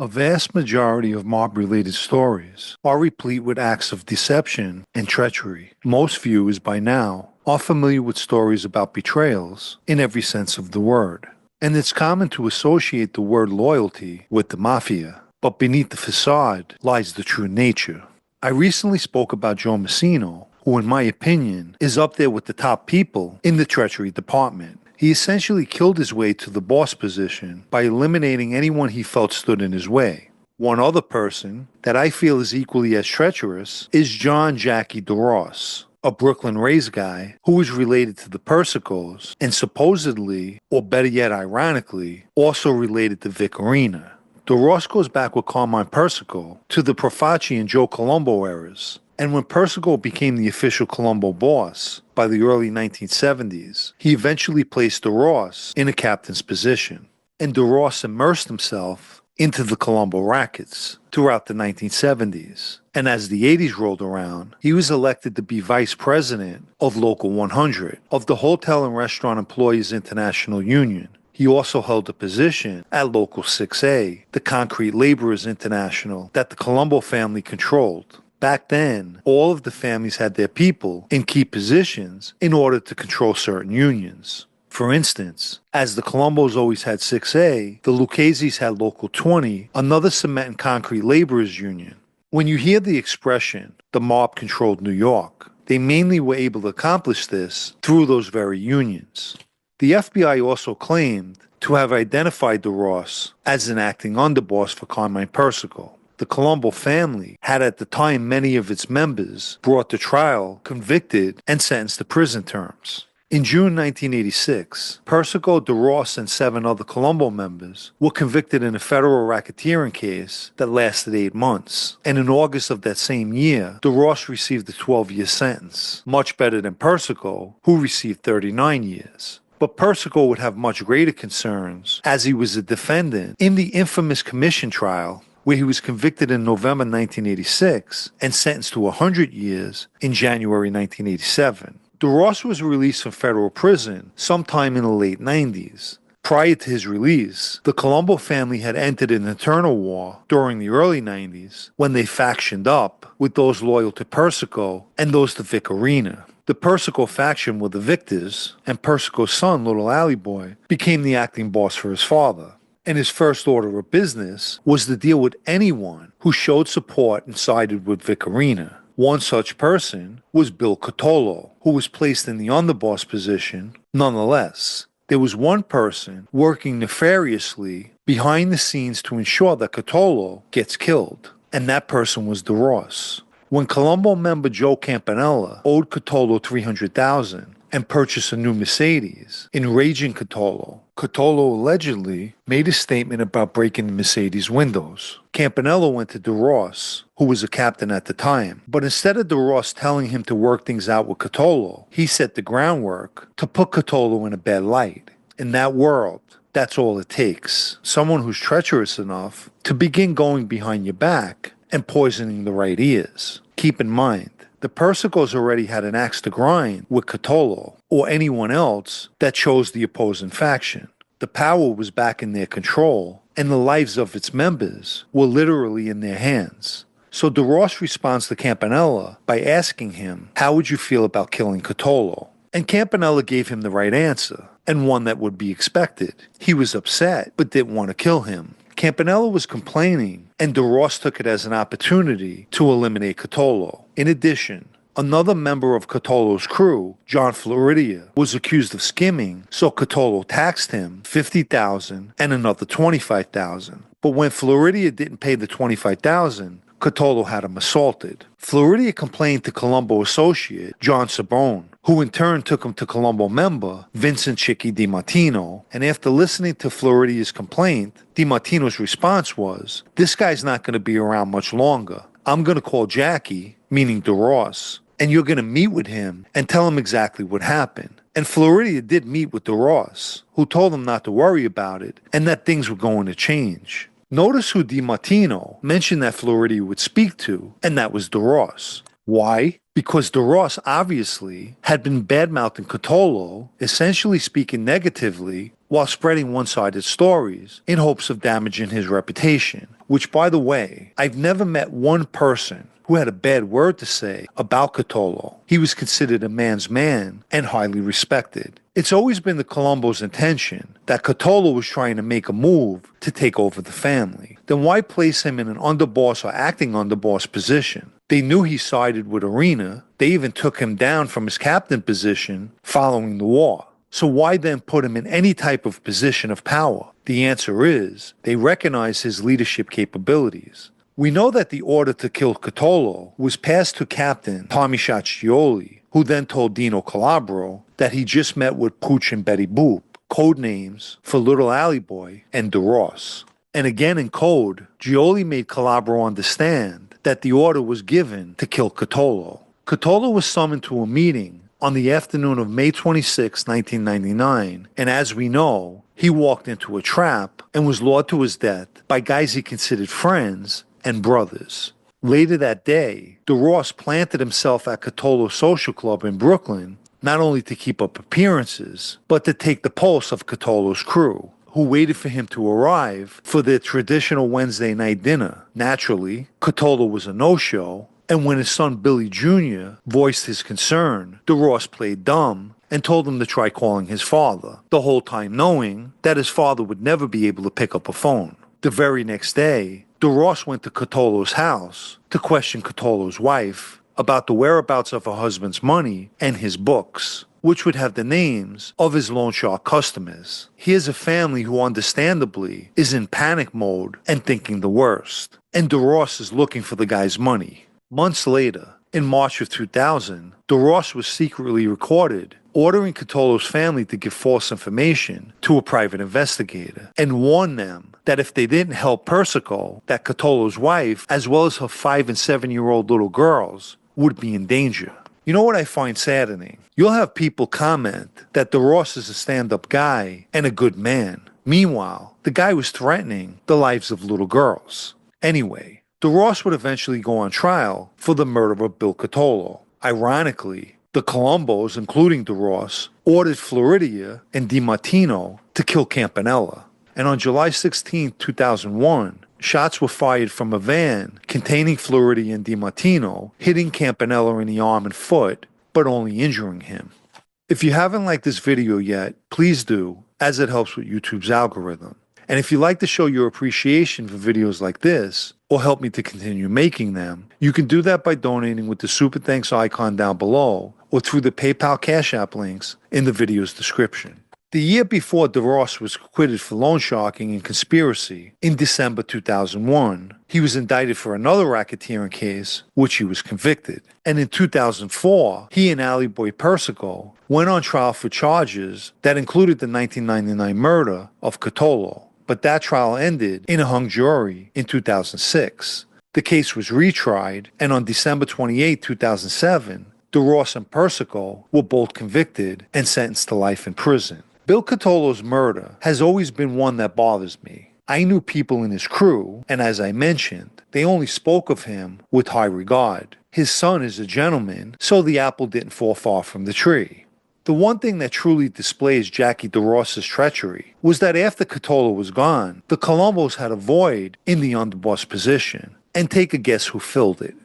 A vast majority of mob-related stories are replete with acts of deception and treachery. Most viewers by now are familiar with stories about betrayals in every sense of the word, and it's common to associate the word loyalty with the mafia. But beneath the facade lies the true nature. I recently spoke about Joe Messino, who in my opinion is up there with the top people in the treachery department. He essentially killed his way to the boss position by eliminating anyone he felt stood in his way. One other person that I feel is equally as treacherous is John "Jackie" DeRoss, a Brooklyn-raised guy who is related to the Persicos and supposedly, or better yet ironically, also related to Vic Orena. DeRoss goes back with Carmine Persico to the Profaci and Joe Colombo eras. And when Persico became the official Colombo boss by the early 1970s, he eventually placed DeRoss in a captain's position. And DeRoss immersed himself into the Colombo rackets throughout the 1970s. And as the 80s rolled around, he was elected to be vice president of Local 100 of the Hotel and Restaurant Employees International Union. He also held a position at Local 6A, the Concrete Laborers International that the Colombo family controlled. Back then, all of the families had their people in key positions in order to control certain unions. For instance, as the Colombos always had 6A, the Lucchese's had Local 20, another cement and concrete laborers union. When you hear the expression, the mob controlled New York, they mainly were able to accomplish this through those very unions. The FBI also claimed to have identified DeRoss as an acting underboss for Carmine Persico. The Colombo family had at the time many of its members brought to trial, convicted, and sentenced to prison terms. In June 1986, Persico, DeRoss, and 7 other Colombo members were convicted in a federal racketeering case that lasted 8 months. And in August of that same year, DeRoss received a 12-year sentence, much better than Persico, who received 39 years. But Persico would have much greater concerns as he was a defendant in the infamous commission trial where he was convicted in November 1986 and sentenced to 100 years in January 1987. DeRoss was released from federal prison sometime in the late 90s. Prior to his release, the Colombo family had entered an internal war during the early 90s when they factioned up with those loyal to Persico and those to Vic Orena. The Persico faction were the victors, and Persico's son, Little Alley Boy, became the acting boss for his father. And his first order of business was to deal with anyone who showed support and sided with Vic Orena. One such person was Bill Cutolo, who was placed in the underboss position. Nonetheless, there was one person working nefariously behind the scenes to ensure that Cutolo gets killed, and that person was DeRoss. When Colombo member Joe Campanella owed Cutolo $300,000 and purchased a new Mercedes, enraging Cutolo allegedly made a statement about breaking the Mercedes windows. Campanella went to DeRoss, who was a captain at the time, but instead of DeRoss telling him to work things out with Cutolo, he set the groundwork to put Cutolo in a bad light. In that world, that's all it takes. Someone who's treacherous enough to begin going behind your back and poisoning the right ears. Keep in mind, the Persicos already had an axe to grind with Cutolo or anyone else that chose the opposing faction. The power was back in their control, and the lives of its members were literally in their hands. So DeRoss responds to Campanella by asking him, how would you feel about killing Cutolo? And Campanella gave him the right answer, and one that would be expected. He was upset, but didn't want to kill him. Campanella was complaining, and DeRoss took it as an opportunity to eliminate Cutolo. In addition, another member of Cutolo's crew, John Floridia, was accused of skimming, so Cutolo taxed him $50,000 and another $25,000. But when Floridia didn't pay the $25,000, Cutolo had him assaulted. Floridia complained to Colombo associate John Sabone, who in turn took him to Colombo member Vincent Chicky DiMartino, and after listening to Floridia's complaint, DiMartino's response was, this guy's not going to be around much longer. I'm going to call Jackie, meaning DeRoss, and you're going to meet with him and tell him exactly what happened. And Floridia did meet with DeRoss, who told him not to worry about it and that things were going to change. Notice who DiMartino mentioned that Floridia would speak to, and that was DeRoss. Why? Because DeRoss obviously had been bad-mouthing Cutolo, essentially speaking negatively while spreading one-sided stories in hopes of damaging his reputation. which, by the way, I've never met one person who had a bad word to say about Cutolo. He was considered a man's man and highly respected. It's always been the Colombo's intention that Cutolo was trying to make a move to take over the family. Then why place him in an underboss or acting underboss position? They knew he sided with Arena. They even took him down from his captain position following the war. So why then put him in any type of position of power? The answer is they recognize his leadership capabilities. We know that the order to kill Cutolo was passed to Captain Tommy Shaccioli, who then told Dino Calabro that he just met with Pooch and Betty Boop, code names for Little Alley Boy and DeRoss. And again in code, Gioli made Calabro understand that the order was given to kill Cutolo. Cutolo was summoned to a meeting on the afternoon of May 26, 1999, and as we know, he walked into a trap and was lured to his death by guys he considered friends and brothers. Later that day, DeRoss planted himself at Cutolo's social club in Brooklyn, not only to keep up appearances, but to take the pulse of Cutolo's crew, who waited for him to arrive for their traditional Wednesday night dinner. Naturally, Cutolo was a no-show, and when his son Billy Jr. voiced his concern, DeRoss played dumb and told him to try calling his father, the whole time knowing that his father would never be able to pick up a phone. The very next day, DeRoss went to Cutolo's house to question Cutolo's wife about the whereabouts of her husband's money and his books, which would have the names of his loan shark customers. Here's a family who understandably is in panic mode and thinking the worst. And DeRoss is looking for the guy's money. Months later, in March of 2000, DeRoss was secretly recorded ordering Cutolo's family to give false information to a private investigator and warn them that if they didn't help Persico, that Cutolo's wife, as well as her 5- and 7-year-old little girls, would be in danger. You know what I find saddening? You'll have people comment that DeRoss is a stand-up guy and a good man. Meanwhile, the guy was threatening the lives of little girls. Anyway, DeRoss would eventually go on trial for the murder of Bill Cutolo. Ironically, the Colombos, including DeRoss, ordered Floridia and DiMartino to kill Campanella. And on July 16, 2001, shots were fired from a van containing Floridia and DiMartino, hitting Campanella in the arm and foot, but only injuring him. If you haven't liked this video yet, please do, as it helps with YouTube's algorithm. And if you'd like to show your appreciation for videos like this, or help me to continue making them, you can do that by donating with the Super Thanks icon down below, or through the PayPal Cash App links in the video's description. The year before DeRoss was acquitted for loan sharking and conspiracy, in December 2001, he was indicted for another racketeering case, which he was convicted. And in 2004, he and Alley Boy Persico went on trial for charges that included the 1999 murder of Cutolo. But that trial ended in a hung jury in 2006. The case was retried, and on December 28, 2007, DeRoss and Persico were both convicted and sentenced to life in prison. Bill Cutolo's murder has always been one that bothers me. I knew people in his crew, and as I mentioned, they only spoke of him with high regard. His son is a gentleman, so the apple didn't fall far from the tree. The one thing that truly displays Jackie DeRoss's treachery was that after Cutolo was gone, the Colombos had a void in the underboss position. And take a guess who filled it.